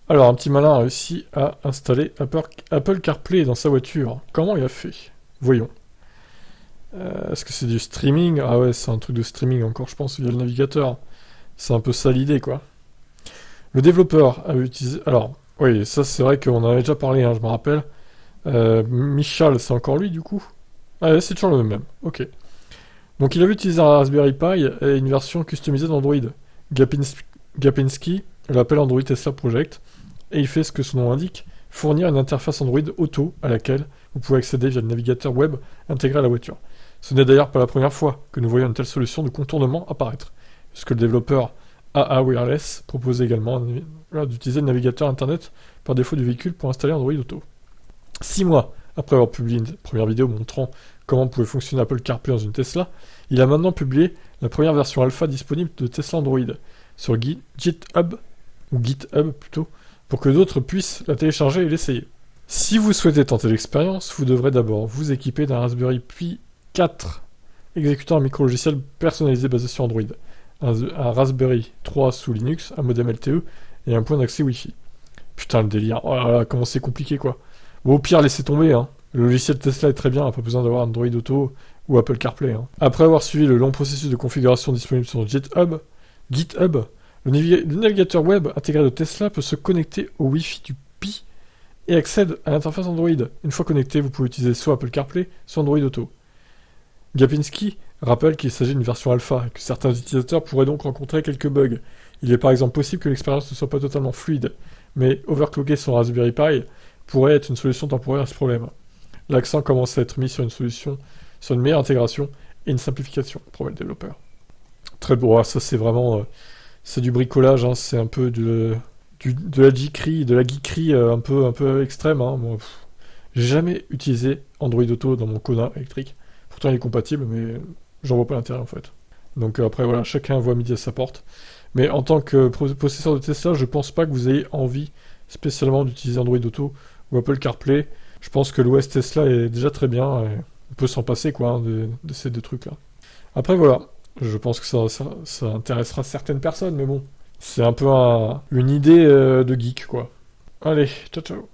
Alors, un petit malin a réussi à installer Apple CarPlay dans sa voiture. Comment il a fait? Voyons. Est-ce que c'est du streaming? Ah ouais, c'est un truc de streaming encore, je pense, via le navigateur. C'est un peu ça l'idée, quoi. Le développeur a utilisé... Alors, oui, ça c'est vrai qu'on en avait déjà parlé, hein, je me rappelle. Michal, c'est encore lui, du coup? Ah ouais, c'est toujours le même. Ok. Donc il avait utilisé un Raspberry Pi et une version customisée d'Android. Gapinski l'appelle Android Tesla Project, et il fait ce que son nom indique, fournir une interface Android auto à laquelle vous pouvez accéder via le navigateur web intégré à la voiture. Ce n'est d'ailleurs pas la première fois que nous voyons une telle solution de contournement apparaître, puisque le développeur AA Wireless propose également d'utiliser le navigateur internet par défaut du véhicule pour installer Android Auto. 6 mois après avoir publié une première vidéo montrant comment pouvait fonctionner Apple CarPlay dans une Tesla, il a maintenant publié la première version alpha disponible de Tesla Android sur GitHub, ou GitHub plutôt, pour que d'autres puissent la télécharger et l'essayer. Si vous souhaitez tenter l'expérience, vous devrez d'abord vous équiper d'un Raspberry Pi 4 exécutant un micro-logiciel personnalisé basé sur Android, un Raspberry 3 sous Linux, un modem LTE et un point d'accès Wi-Fi. Putain, le délire. Oh là là, comment c'est compliqué, quoi. Bon, au pire, laissez tomber, hein. Le logiciel Tesla est très bien, pas besoin d'avoir Android Auto ou Apple CarPlay, hein. Après avoir suivi le long processus de configuration disponible sur GitHub, le navigateur web intégré de Tesla peut se connecter au Wi-Fi du Pi et accède à l'interface Android. Une fois connecté, vous pouvez utiliser soit Apple CarPlay, soit Android Auto. Gapinski rappelle qu'il s'agit d'une version alpha et que certains utilisateurs pourraient donc rencontrer quelques bugs. Il est par exemple possible que l'expérience ne soit pas totalement fluide, mais overclocker son Raspberry Pi pourrait être une solution temporaire à ce problème. L'accent commence à être mis sur une meilleure intégration et une simplification, promet le développeur. Très beau, ça c'est vraiment... c'est du bricolage, hein, c'est un peu de la geekerie un peu extrême. Hein. Moi, j'ai jamais utilisé Android Auto dans mon Kona électrique. Pourtant il est compatible, mais j'en vois pas l'intérêt en fait. Donc après voilà, chacun voit midi à sa porte. Mais en tant que possesseur de Tesla, je pense pas que vous ayez envie spécialement d'utiliser Android Auto ou Apple CarPlay. Je pense que l'OS Tesla est déjà très bien, et on peut s'en passer quoi, hein, de ces deux trucs là. Après voilà, je pense que ça intéressera certaines personnes, mais bon, c'est un peu une idée de geek quoi. Allez, ciao ciao.